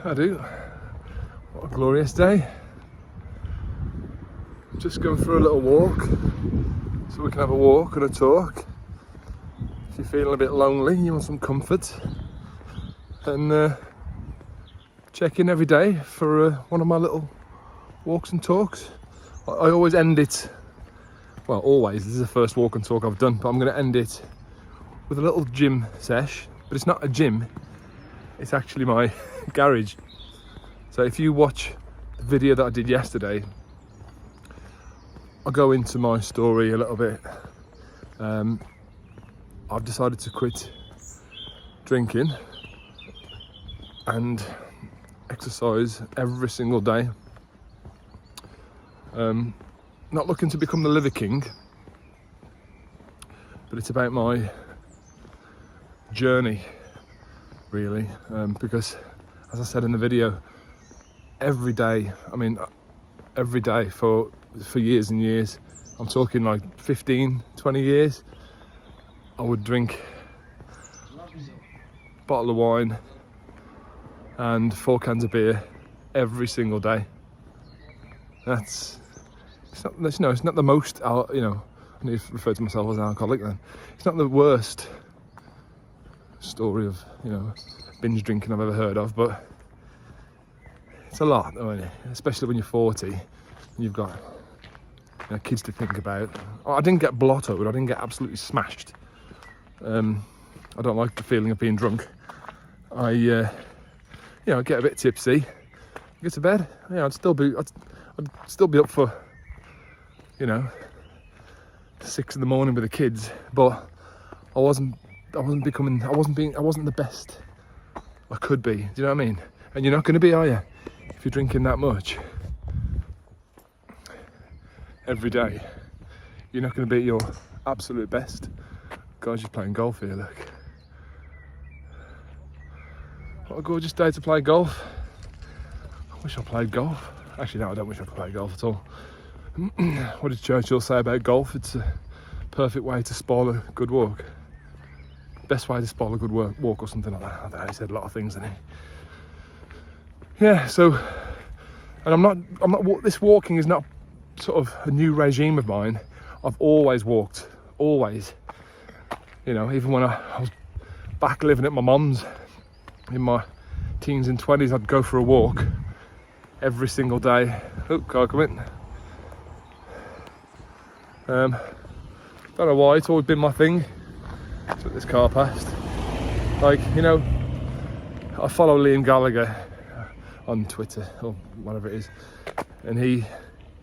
I do. What a glorious day. Just going for a little walk, so we can have a walk and a talk. If you're feeling a bit lonely, you want some comfort, and check in every day for one of my little walks and talks. I always end it, well, always, this is the first walk and talk I've done, but I'm going to end it with a little gym sesh. But it's not a gym, it's actually my garage. So if you watch the video that I did yesterday, I'll go into my story a little bit. I've decided to quit drinking and exercise every single day. Not looking to become the Liver King, but it's about my journey, really, because, as I said in the video, every day, I mean, every day for years and years, I'm talking like 15, 20 years, I would drink a bottle of wine and 4 cans of beer every single day. It's not the most, I need to refer to myself as an alcoholic then. It's not the worst story of, binge drinking I've ever heard of, but it's a lot, though, isn't it? Especially when you're 40 and you've got kids to think about. I didn't get blottoed, I didn't get absolutely smashed. I don't like the feeling of being drunk. I get a bit tipsy, get to bed. I'd still be up for 6 in the morning with the kids, but I wasn't the best I could be. Do you know what I mean? And you're not going to be, are you? If you're drinking that much every day, you're not going to be at your absolute best. Guys, just playing golf here, look. What a gorgeous day to play golf. I wish I played golf. Actually, no, I don't wish I could play golf at all. What did Churchill say about golf? It's a perfect way to spoil a good walk. Best way to spoil a good walk or something like that. I don't know, he said a lot of things, didn't he? Yeah, so, and this walking is not sort of a new regime of mine. I've always walked, always. Even when I was back living at my mum's in my teens and 20s, I'd go for a walk every single day. Oh, car coming. Don't know why, it's always been my thing. So this car passed. I follow Liam Gallagher on Twitter or whatever it is, and he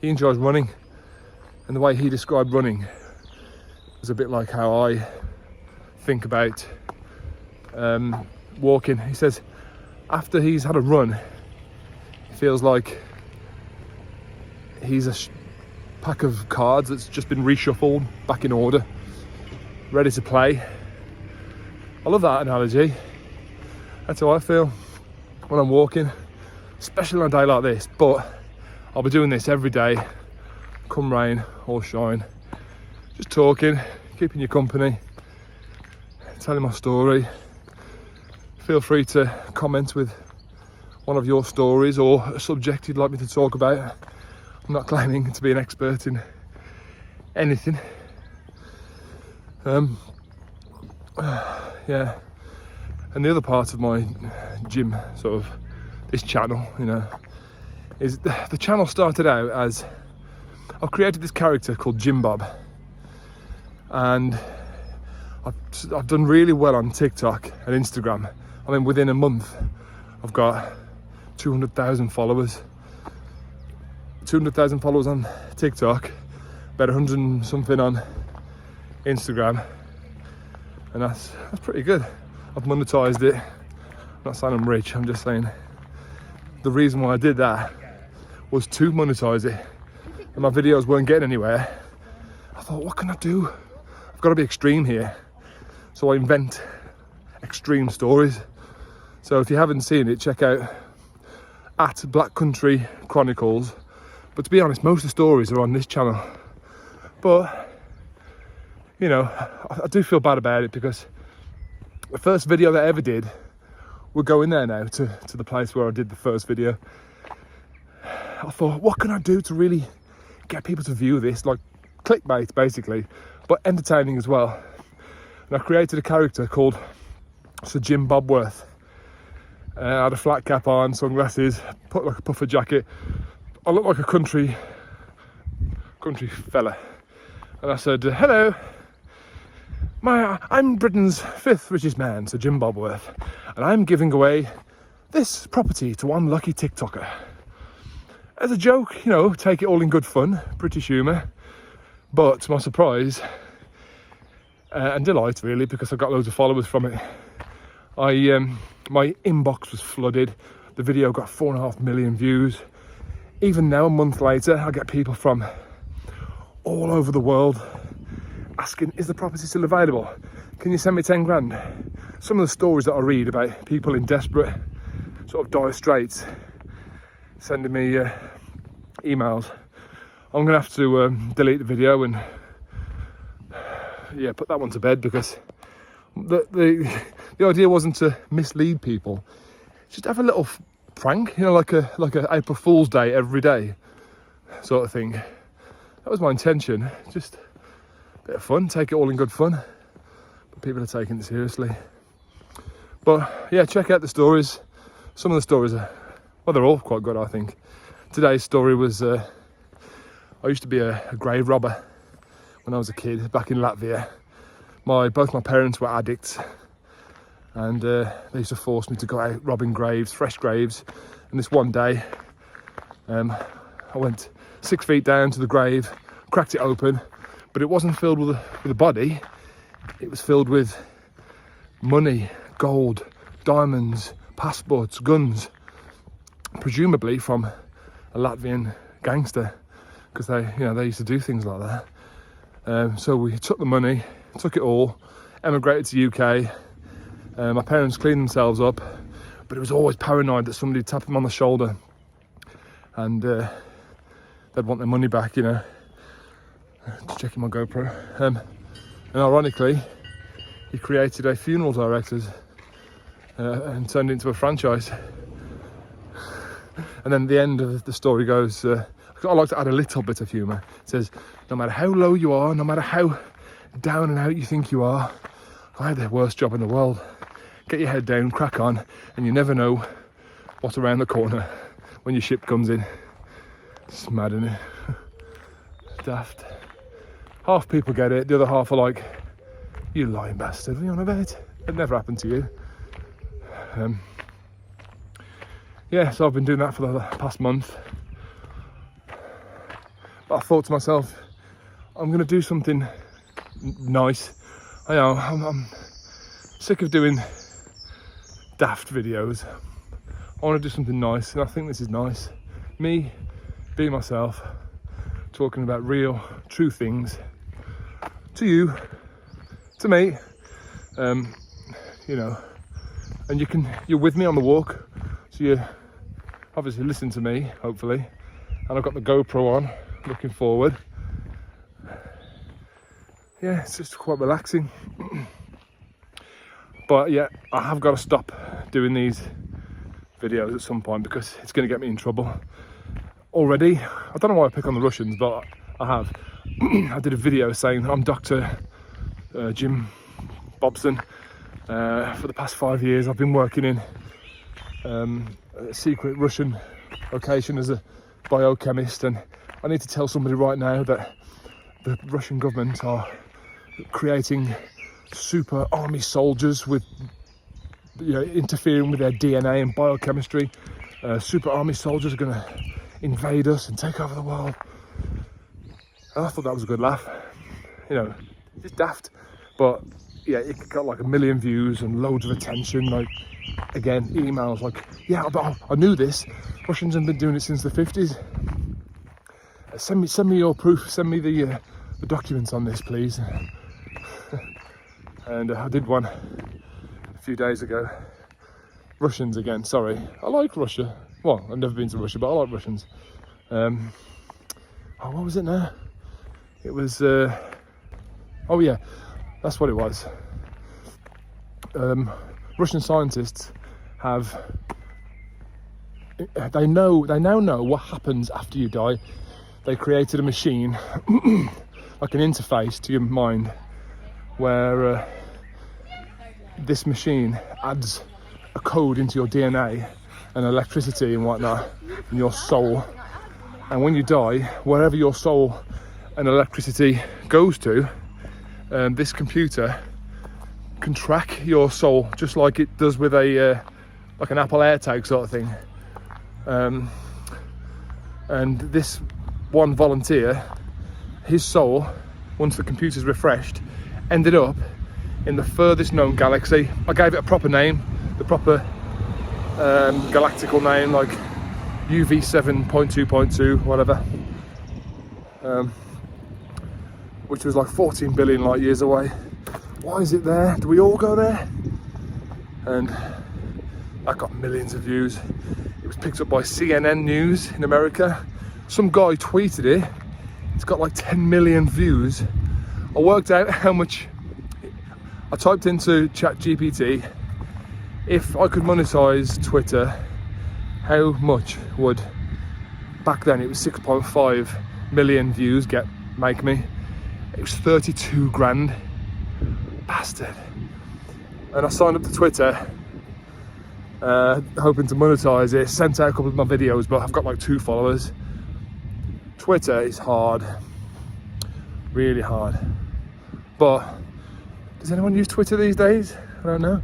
enjoys running, and the way he described running was a bit like how I think about walking. He says after he's had a run, he feels like he's a pack of cards that's just been reshuffled back in order, ready to play. I love that analogy. That's how I feel when I'm walking, especially on a day like this. But I'll be doing this every day, come rain or shine, just talking, keeping you company, telling my story. Feel free to comment with one of your stories or a subject you'd like me to talk about. I'm not claiming to be an expert in anything. Yeah, and the other part of my gym, sort of this channel, is the channel started out as I've created this character called Jimbob, and I've done really well on TikTok and Instagram. I mean, within a month I've got 200,000 followers. 200,000 followers on TikTok, about 100 and something on Instagram, and that's pretty good. I've monetized it. I'm not saying I'm rich, I'm just saying the reason why I did that was to monetize it, and my videos weren't getting anywhere. I thought, what can I do? I've got to be extreme here. So I invent extreme stories. So if you haven't seen it, check out at Black Country Chronicles. But to be honest, most of the stories are on this channel. But, I do feel bad about it, because the first video that I ever did we're going there now to the place where I did the first video. I thought, what can I do to really get people to view this? Like clickbait, basically, but entertaining as well. And I created a character called Sir Jimbob. I had a flat cap on, sunglasses, put like a puffer jacket. I look like a country fella. And I said, hello, I'm Britain's 5th richest man, Sir Jimbob, and I'm giving away this property to one lucky TikToker. As a joke, you know, take it all in good fun, British humour. But to my surprise and delight, really, because I got loads of followers from it, my inbox was flooded. The video got 4.5 million views. Even now, a month later, I get people from all over the world asking, is the property still available? Can you send me 10 grand? Some of the stories that I read about people in desperate, sort of dire straits, sending me emails. I'm gonna have to delete the video and put that one to bed, because the idea wasn't to mislead people, just have a little prank, you know, like a April Fool's Day every day sort of thing. That was my intention, just a bit of fun, take it all in good fun, but people are taking it seriously. But yeah, check out the stories. Some of the stories are, well, they're all quite good, I think. Today's story was, I used to be a grave robber when I was a kid back in Latvia. Both my parents were addicts, and they used to force me to go out robbing graves, fresh graves. And this one day, I went 6 feet down to the grave, cracked it open, but it wasn't filled with a body. It was filled with money, gold, diamonds, passports, guns, presumably from a Latvian gangster, because they used to do things like that. So we took the money, took it all, emigrated to UK. My parents cleaned themselves up, but it was always paranoid that somebody would tap them on the shoulder and they'd want their money back, you know. Checking my GoPro. And ironically, he created a funeral directors and turned it into a franchise. And then the end of the story goes, I like to add a little bit of humour. It says, no matter how low you are, no matter how down and out you think you are, I had the worst job in the world. Get your head down, crack on, and you never know what's around the corner when your ship comes in. It's mad, isn't it? Daft. Half people get it, the other half are like, you lying bastard, what are you on about? It never happened to you. So I've been doing that for the past month. But I thought to myself, I'm going to do something nice. I know, I'm sick of doing daft videos. I want to do something nice, and I think this is nice. Me, being myself, talking about real, true things to you, to me, you know, and you're with me on the walk, so you obviously listen to me, hopefully, and I've got the GoPro on, looking forward. Yeah, it's just quite relaxing. But yeah, I have got to stop doing these videos at some point, because it's going to get me in trouble already. I don't know why I pick on the Russians, but I have. I did a video saying I'm Dr. Jim Bobson. For the past 5 years I've been working in a secret Russian location as a biochemist, and I need to tell somebody right now that the Russian government are creating super army soldiers with, you know, interfering with their DNA and biochemistry. Super army soldiers are going to invade us and take over the world. And I thought that was a good laugh. You know, it's daft, but yeah, it got like 1 million views and loads of attention. Like, again, emails like, yeah, but I knew this. Russians have been doing it since the 50s. Send me your proof. Send me the documents on this, please. And I did one a few days ago. Russians again. Sorry, I like Russia. Well, I've never been to Russia, but I like Russians. What was it now? It was. Oh yeah, that's what it was. Russian scientists they now know what happens after you die. They created a machine, like an interface to your mind, where this machine adds a code into your DNA and electricity and whatnot, and your soul. And when you die, wherever your soul and electricity goes to, this computer can track your soul, just like it does with a like an Apple AirTag sort of thing. And this one volunteer, his soul, once the computer's refreshed, ended up in the furthest known galaxy. I gave it a proper name, the proper galactical name, like UV7.2.2, whatever, which was like 14 billion light years away. Why is it there? Do we all go there? And that got millions of views. It was picked up by CNN News in America. Some guy tweeted it. It's got like 10 million views. I worked out how much. I typed into ChatGPT, if I could monetize Twitter, how much would, back then it was 6.5 million views make me. It was 32 grand. Bastard. And I signed up to Twitter, hoping to monetize it, sent out a couple of my videos, but I've got like 2 followers. Twitter is hard, really hard. But does anyone use Twitter these days? I don't know.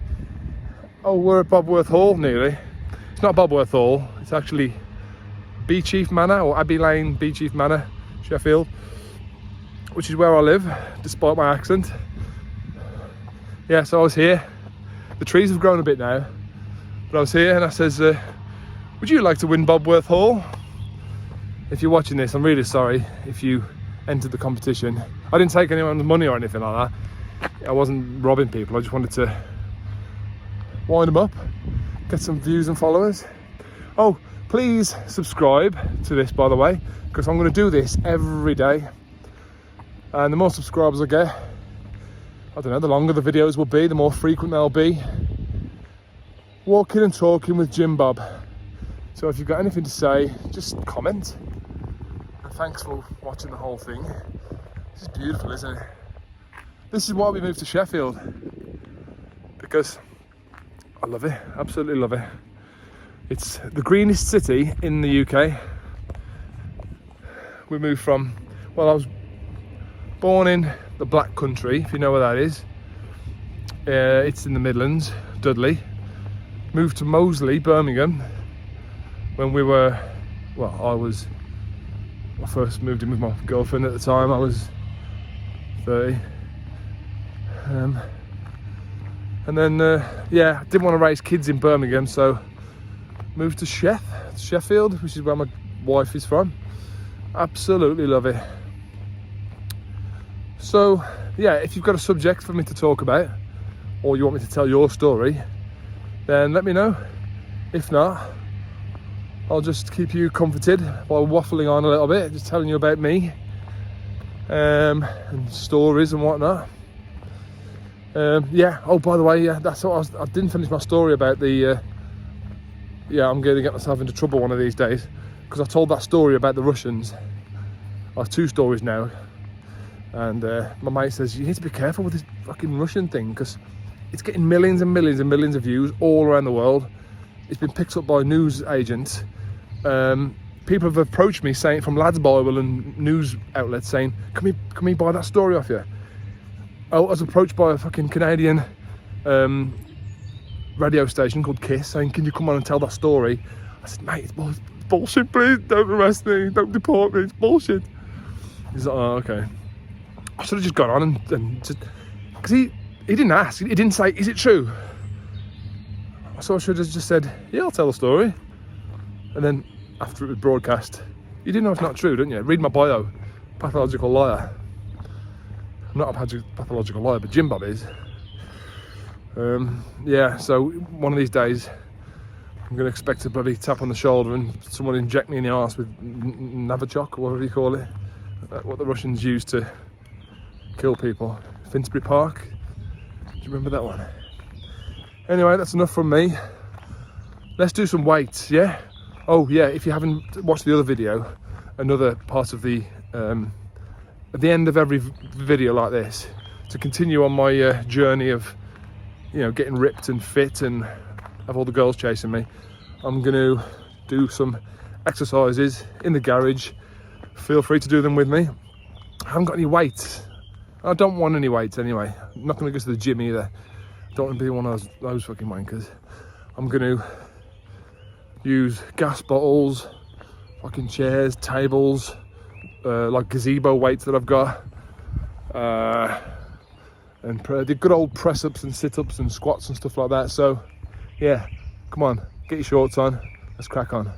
Oh, we're at Bobworth Hall nearly. It's not Bobworth Hall, it's actually Beauchief Manor, or Abbey Lane, Beauchief Manor, Sheffield, which is where I live, despite my accent. Yeah, so I was here. The trees have grown a bit now, but I was here and I says, would you like to win Bobworth Hall? If you're watching this, I'm really sorry if you entered the competition. I didn't take anyone's money or anything like that. I wasn't robbing people, I just wanted to wind them up, get some views and followers. Oh, please subscribe to this, by the way, because I'm going to do this every day. And the more subscribers I get, I don't know, the longer the videos will be, the more frequent they'll be. Walking and talking with Jimbob. So if you've got anything to say, just comment. And thanks for watching the whole thing. This is beautiful, isn't it? This is why we moved to Sheffield, because I love it, absolutely love it. It's the greenest city in the UK. We moved from, well, I was born in the Black Country, if you know where that is. It's in the Midlands, Dudley. Moved to Moseley, Birmingham, when we were, well, I first moved in with my girlfriend at the time. I was 30. And then, yeah, didn't want to raise kids in Birmingham, so moved to Sheffield, which is where my wife is from. Absolutely love it. So, yeah, if you've got a subject for me to talk about, or you want me to tell your story, then let me know. If not, I'll just keep you comforted while waffling on a little bit, just telling you about me, and stories and whatnot. Yeah, oh, by the way, yeah, that's what I didn't finish my story about the, yeah, I'm going to get myself into trouble one of these days, because I told that story about the Russians. I have 2 stories now, and my mate says, you need to be careful with this fucking Russian thing, because it's getting millions and millions and millions of views all around the world. It's been picked up by news agents. People have approached me saying, from Lads Bible and news outlets, saying, can we buy that story off you? I was approached by a fucking Canadian radio station called Kiss, saying, can you come on and tell that story? I said, mate, it's bullshit, please, don't arrest me, don't deport me, it's bullshit. He's like, oh, okay. I should have just gone on and just, because he didn't ask, he didn't say, is it true? So I should have just said, yeah, I'll tell the story. And then after it was broadcast, you didn't know it's not true, didn't you? Read my bio, pathological liar. I'm not a pathological liar, but Jimbob is. Yeah, so one of these days, I'm going to expect a bloody tap on the shoulder and someone inject me in the arse with Novichok, or whatever you call it. What the Russians use to kill people. Finsbury Park. Do you remember that one? Anyway, that's enough from me. let's do some weights, yeah? Oh yeah, if you haven't watched the other video, another part of the, at the end of every video like this, to continue on my journey of, you know, getting ripped and fit and have all the girls chasing me, I'm gonna do some exercises in the garage. Feel free to do them with me. I haven't got any weights. I don't want any weights anyway. I'm not gonna go to the gym either. Don't want to be one of those fucking wankers. I'm gonna use gas bottles, fucking chairs, tables, like gazebo weights that I've got, and the good old press-ups and sit-ups and squats and stuff like that. So yeah, come on, get your shorts on, let's crack on.